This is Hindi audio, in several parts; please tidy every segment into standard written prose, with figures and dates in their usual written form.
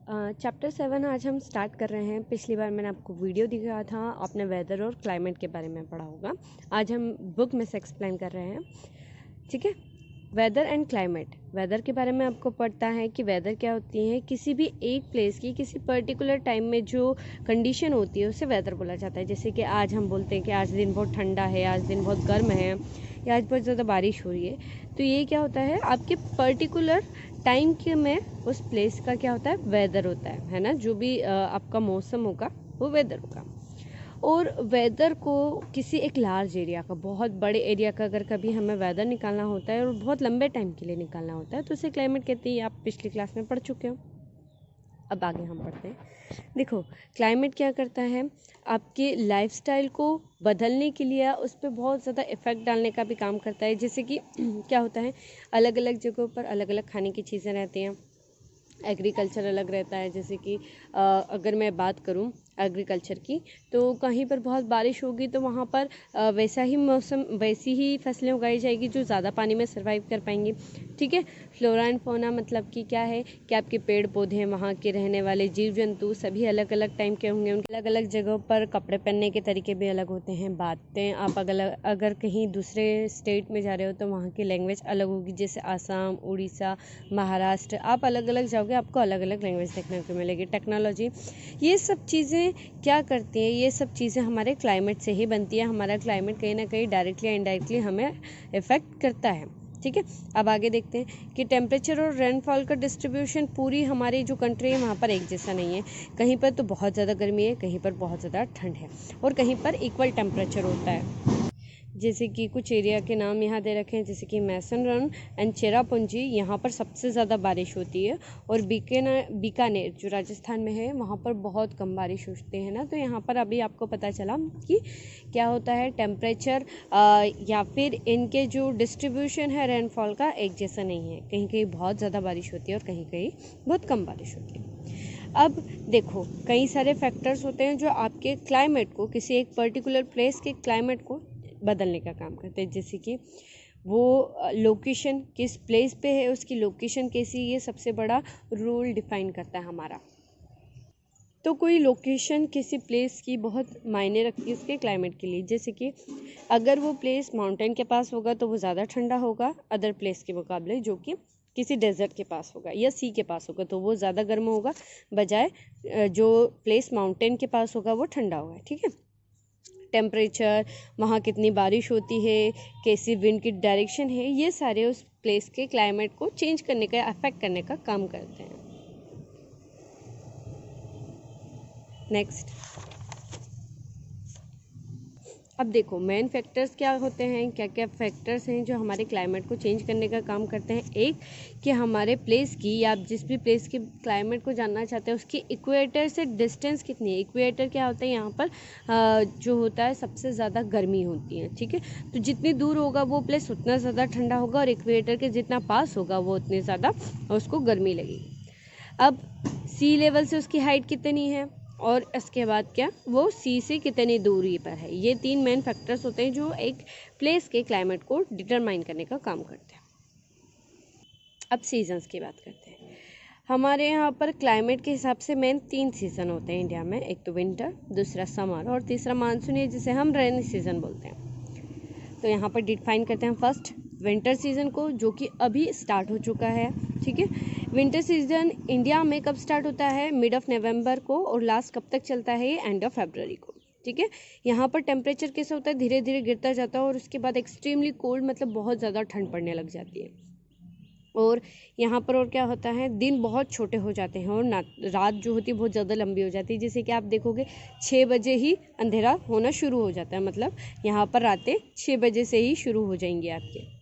चैप्टर 7 आज हम स्टार्ट कर रहे हैं। पिछली बार मैंने आपको वीडियो दिखाया था, आपने वेदर और क्लाइमेट के बारे में पढ़ा होगा। आज हम बुक में से एक्सप्लेन कर रहे हैं, ठीक है। वेदर एंड क्लाइमेट, वेदर के बारे में आपको पढ़ता है कि वेदर क्या होती है। किसी भी एक प्लेस की किसी पर्टिकुलर टाइम में जो कंडीशन होती है उसे वेदर बोला जाता है। जैसे कि आज हम बोलते हैं कि आज दिन बहुत ठंडा है, आज दिन बहुत गर्म है, या आज बहुत ज़्यादा बारिश हो रही है। तो ये क्या होता है, आपके पर्टिकुलर टाइम के में उस प्लेस का क्या होता है, वेदर होता है ना। जो भी आपका मौसम होगा वो वेदर होगा। और वेदर को किसी एक लार्ज एरिया का, बहुत बड़े एरिया का अगर कभी हमें वेदर निकालना होता है और बहुत लंबे टाइम के लिए निकालना होता है तो उसे क्लाइमेट कहते हैं। आप पिछली क्लास में पढ़ चुके हो। अब आगे हम पढ़ते हैं। देखो, क्लाइमेट क्या करता है, आपके लाइफस्टाइल को बदलने के लिए उस पर बहुत ज़्यादा इफ़ेक्ट डालने का भी काम करता है। जैसे कि क्या होता है, अलग अलग जगहों पर अलग अलग खाने की चीज़ें रहती हैं, एग्रीकल्चर अलग रहता है। जैसे कि अगर मैं बात करूं एग्रीकल्चर की, तो कहीं पर बहुत बारिश होगी तो वहाँ पर वैसा ही मौसम, वैसी ही फसलें उगाई जाएगी जो ज़्यादा पानी में सर्वाइव कर पाएंगी, ठीक है। फ्लोरा एंड फौना मतलब कि क्या है कि आपके पेड़ पौधे, वहाँ के रहने वाले जीव जंतु सभी अलग अलग टाइम के होंगे। उनके अलग अलग जगहों पर कपड़े पहनने के तरीके भी अलग होते हैं। बातें, आप अगर कहीं दूसरे स्टेट में जा रहे हो तो वहाँ की लैंग्वेज अलग होगी। जैसे आसाम, उड़ीसा, महाराष्ट्र, आप अलग अलग जाओगे, आपको अलग अलग लैंग्वेज देखने को मिलेगी। टेक्नोलॉजी, ये सब चीज़ें क्या करती हैं, ये सब चीज़ें हमारे क्लाइमेट से ही बनती है। हमारा क्लाइमेट कहीं ना कहीं डायरेक्टली या इनडायरेक्टली हमें इफ़ेक्ट करता है, ठीक है। अब आगे देखते हैं कि टेम्परेचर और रेनफॉल का डिस्ट्रीब्यूशन पूरी हमारी जो कंट्री है वहाँ पर एक जैसा नहीं है। कहीं पर तो बहुत ज़्यादा गर्मी है, कहीं पर बहुत ज़्यादा ठंड है, और कहीं पर इक्वल टेम्परेचर होता है। जैसे कि कुछ एरिया के नाम यहाँ दे रखे हैं, जैसे कि मैसनरन एंड चेरापूंजी, यहाँ पर सबसे ज़्यादा बारिश होती है। और बीकानेर जो राजस्थान में है वहाँ पर बहुत कम बारिश होती है ना। तो यहाँ पर अभी आपको पता चला कि क्या होता है, टेम्परेचर या फिर इनके जो डिस्ट्रीब्यूशन है रेनफॉल का एक जैसा नहीं है। कहीं कहीं बहुत ज़्यादा बारिश होती है और कहीं कहीं बहुत कम बारिश होती है। अब देखो, कई सारे फैक्टर्स होते हैं जो आपके क्लाइमेट को, किसी एक पर्टिकुलर प्लेस के क्लाइमेट को बदलने का काम करते हैं। जैसे कि वो लोकेशन किस प्लेस पे है, उसकी लोकेशन कैसी, ये सबसे बड़ा रोल डिफाइन करता है हमारा। तो कोई लोकेशन किसी प्लेस की बहुत मायने रखती है उसके क्लाइमेट के लिए। जैसे कि अगर वो प्लेस माउंटेन के पास होगा तो वो ज़्यादा ठंडा होगा अदर प्लेस के मुकाबले, जो कि किसी डेजर्ट के पास होगा या सी के पास होगा तो वो ज़्यादा गर्म होगा, बजाय जो प्लेस माउंटेन के पास होगा वो ठंडा होगा, ठीक है। टेम्परेचर, वहाँ कितनी बारिश होती है, कैसी विंड की डायरेक्शन है, ये सारे उस प्लेस के क्लाइमेट को चेंज करने का, अफेक्ट करने का काम करते हैं। नेक्स्ट, अब देखो मेन फैक्टर्स क्या होते हैं, क्या क्या फैक्टर्स हैं जो हमारे क्लाइमेट को चेंज करने का काम करते हैं। एक, कि हमारे प्लेस की, या आप जिस भी प्लेस के क्लाइमेट को जानना चाहते हैं उसकी इक्वेटर से डिस्टेंस कितनी है। इक्वेटर क्या होता है, यहाँ पर जो होता है सबसे ज़्यादा गर्मी होती है, ठीक है। तो जितनी दूर होगा वो प्लेस उतना ज़्यादा ठंडा होगा, और इक्वेटर के जितना पास होगा वो उतनी ज़्यादा उसको गर्मी लगेगी। अब सी लेवल से उसकी हाइट कितनी है, और इसके बाद क्या, वो सी से कितनी दूरी पर है। ये तीन मेन फैक्टर्स होते हैं जो एक प्लेस के क्लाइमेट को डिटरमाइन करने का काम करते हैं। अब सीजन्स की बात करते हैं। हमारे यहाँ पर क्लाइमेट के हिसाब से मेन 3 सीज़न होते हैं इंडिया में। एक तो विंटर, दूसरा समर, और तीसरा मानसून है जिसे हम रेनी सीज़न बोलते हैं। तो यहाँ पर डिफाइन करते हैं फर्स्ट विंटर सीज़न को, जो कि अभी स्टार्ट हो चुका है, ठीक है। विंटर सीज़न इंडिया में कब स्टार्ट होता है, मिड ऑफ नवंबर को, और लास्ट कब तक चलता है, एंड ऑफ फरवरी को, ठीक है। यहाँ पर टेम्परेचर कैसा होता है, धीरे धीरे गिरता जाता है, और उसके बाद एक्सट्रीमली कोल्ड, मतलब बहुत ज़्यादा ठंड पड़ने लग जाती है। और यहाँ पर और क्या होता है, दिन बहुत छोटे हो जाते हैं, और रात जो होती है बहुत ज़्यादा लंबी हो जाती है। जैसे कि आप देखोगे 6 बजे ही अंधेरा होना शुरू हो जाता है, मतलब यहाँ पर रातें 6 बजे से ही शुरू हो जाएंगी आपके।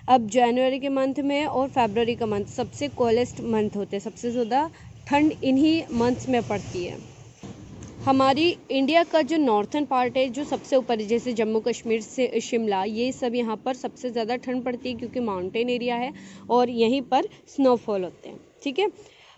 अब जनवरी के मंथ में और फरवरी का मंथ सबसे कोलेस्ट मंथ होते हैं, सबसे ज़्यादा ठंड इन्हीं मंथ्स में पड़ती है। हमारी इंडिया का जो नॉर्थन पार्ट है, जो सबसे ऊपर, जैसे जम्मू कश्मीर से शिमला, ये सब यहाँ पर सबसे ज़्यादा ठंड पड़ती है क्योंकि माउंटेन एरिया है और यहीं पर स्नोफॉल होते हैं, ठीक है।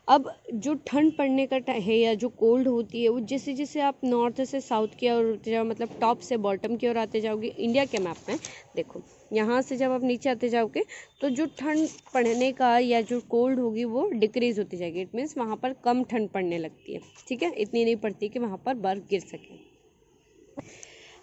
अब जो ठंड पड़ने का है या जो कोल्ड होती है, वो जैसे जैसे आप नॉर्थ से साउथ की ओर, मतलब टॉप से बॉटम की ओर आते जाओगे इंडिया के मैप में, देखो यहाँ से जब आप नीचे आते जाओगे तो जो ठंड पड़ने का या जो कोल्ड होगी वो डिक्रीज होती जाएगी। इट मीन्स वहाँ पर कम ठंड पड़ने लगती है, ठीक है, इतनी नहीं पड़ती कि वहाँ पर बर्फ़ गिर सके।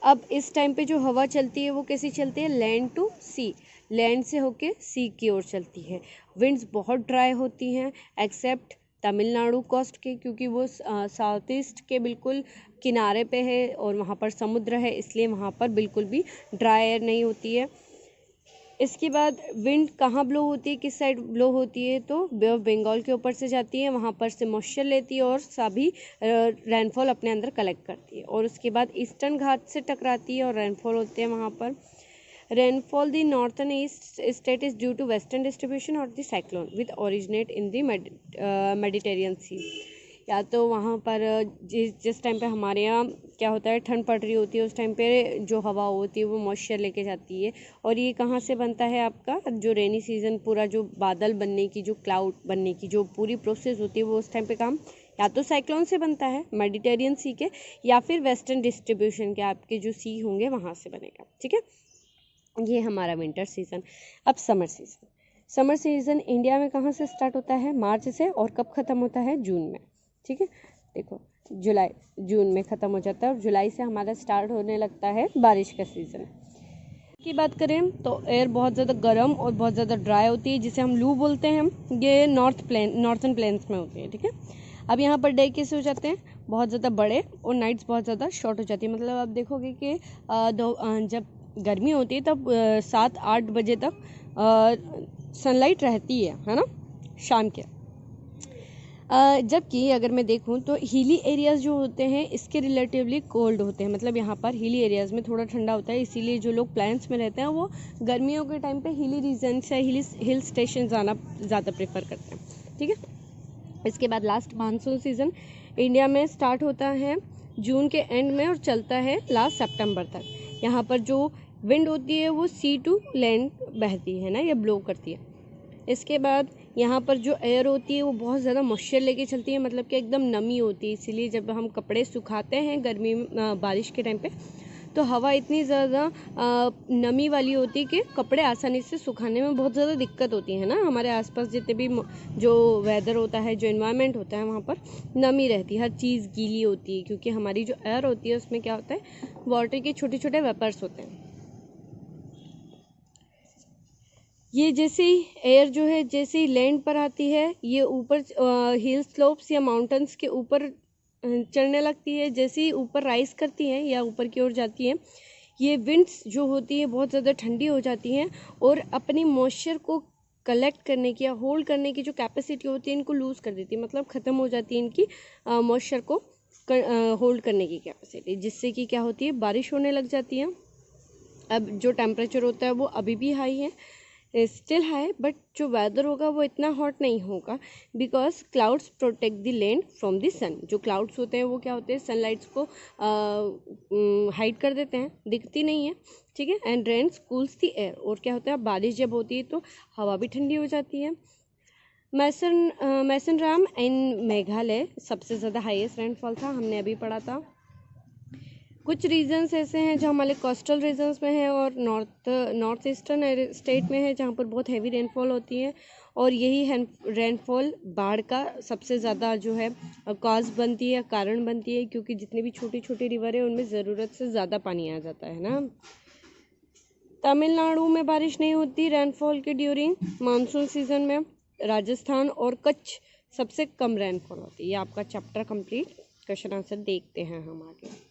अब इस टाइम पे जो हवा चलती है वो कैसी चलती है, लैंड टू सी, लैंड से होके सी की ओर चलती है। विंड्स बहुत ड्राई होती हैं एक्सेप्ट तमिलनाडु कोस्ट के, क्योंकि वो साउथ ईस्ट के बिल्कुल किनारे पे है और वहाँ पर समुद्र है, इसलिए वहाँ पर बिल्कुल भी ड्राई एयर नहीं होती है। इसके बाद विंड कहाँ ब्लो होती है, किस साइड ब्लो होती है, तो बे ऑफ बंगाल के ऊपर से जाती है, वहाँ पर से मॉइस्चर लेती है और सभी रेनफॉल अपने अंदर कलेक्ट करती है। और उसके बाद ईस्टर्न घाट से टकराती है और रेनफॉल होते हैं वहाँ पर। Rainfall the northern east state is due to western distribution और the cyclone with originate in the Mediterranean sea. या तो वहाँ पर जिस टाइम पे हमारे यहाँ क्या होता है, ठंड पड़ रही होती है, उस टाइम पे जो हवा होती है वो मॉइस्चर लेके जाती है। और ये कहाँ से बनता है, आपका जो रेनी सीज़न, पूरा जो बादल बनने की, जो क्लाउड बनने की जो पूरी प्रोसेस होती है वो उस टाइम पे काम या तो साइक्लोन से बनता है मेडिटेरियन सी के, या फिर वेस्टर्न डिस्ट्रीब्यूशन के आपके जो सी होंगे वहाँ से बनेगा, ठीक है। ये हमारा विंटर सीज़न। अब summer season. Summer season India में कहाँ से स्टार्ट होता है, मार्च से, और कब ख़त्म होता है, जून में, ठीक है। देखो जून में ख़त्म हो जाता है और जुलाई से हमारा स्टार्ट होने लगता है बारिश का सीज़न। की बात करें तो एयर बहुत ज़्यादा गर्म और बहुत ज़्यादा ड्राई होती है, जिसे हम लू बोलते हैं। ये नॉर्थन प्लेन्स में होती है, ठीक है। अब यहाँ पर डे कैसे हो जाते हैं, बहुत ज़्यादा बड़े, और नाइट्स बहुत ज़्यादा शॉर्ट हो जाती है। मतलब आप देखोगे कि जब गर्मी होती है तब 7-8 बजे तक सनलाइट रहती है ना, शाम के। जबकि अगर मैं देखूं तो हिली एरियाज़ जो होते हैं इसके रिलेटिवली कोल्ड होते हैं। मतलब यहाँ पर हिली एरियाज़ में थोड़ा ठंडा होता है, इसीलिए जो लोग प्लेन्स में रहते हैं वो गर्मियों के टाइम पे हिली रीजन से हिल स्टेशन जाना ज़्यादा प्रेफर करते हैं, ठीक है। इसके बाद लास्ट मानसून सीज़न इंडिया में स्टार्ट होता है जून के एंड में और चलता है लास्ट सितंबर तक। यहाँ पर जो विंड होती है वो सी टू लैंड बहती है ना, या ब्लो करती है। इसके बाद यहाँ पर जो एयर होती है वो बहुत ज़्यादा मॉइस्चर लेके चलती है, मतलब कि एकदम नमी होती है। इसीलिए जब हम कपड़े सुखाते हैं गर्मी बारिश के टाइम पे, तो हवा इतनी ज़्यादा नमी वाली होती है कि कपड़े आसानी से सुखाने में बहुत ज़्यादा दिक्कत होती है ना। हमारे आसपास जितने भी जो वेदर होता है, जो एनवायरनमेंट होता है, वहाँ पर नमी रहती है, हर चीज़ गीली होती है, क्योंकि हमारी जो एयर होती है उसमें क्या होता है, वाटर के छोटे छोटे वेपर्स होते हैं। ये जैसे ही एयर जो है जैसे ही लैंड पर आती है, ये ऊपर हिल स्लोप्स या माउंटेन्स के ऊपर चढ़ने लगती है। जैसे ही ऊपर राइज करती हैं या ऊपर की ओर जाती हैं, ये विंड्स जो होती है बहुत ज़्यादा ठंडी हो जाती हैं और अपनी मॉइस्चर को कलेक्ट करने की या होल्ड करने की जो कैपेसिटी होती है इनको लूज़ कर देती है। मतलब ख़त्म हो जाती है इनकी मॉइस्चर को होल्ड करने की कैपेसिटी, जिससे कि क्या होती है, बारिश होने लग जाती है। अब जो टेम्परेचर होता है वो अभी भी हाई है, स्टिल हाई, बट जो वेदर होगा वो इतना हॉट नहीं होगा, because clouds protect the land from the sun. जो क्लाउड्स होते हैं वो क्या होते हैं, सनलाइट्स को हाइड कर देते हैं, दिखती नहीं है, ठीक है। And rains cools the air, और क्या होता है, बारिश जब होती है तो हवा भी ठंडी हो जाती है। मैसनराम इन मेघालय सबसे ज़्यादा हाईएस्ट रेनफॉल था, हमने अभी पढ़ा था। कुछ रीजन्स ऐसे हैं जो हमारे कोस्टल रीजन्स में है और नॉर्थ ईस्टर्न स्टेट में है, जहाँ पर बहुत हैवी रेनफॉल होती है, और यही रेनफॉल बाढ़ का सबसे ज़्यादा जो है कॉज बनती है, कारण बनती है, क्योंकि जितनी भी छोटी छोटी रिवर है उनमें ज़रूरत से ज़्यादा पानी आ जाता है ना। तमिलनाडु में बारिश नहीं होती रेनफॉल के ड्यूरिंग मानसून सीजन में। राजस्थान और कच्छ सबसे कम रेनफॉल होती है। ये आपका चैप्टर कंप्लीट। क्वेश्चन आंसर देखते हैं हम आगे।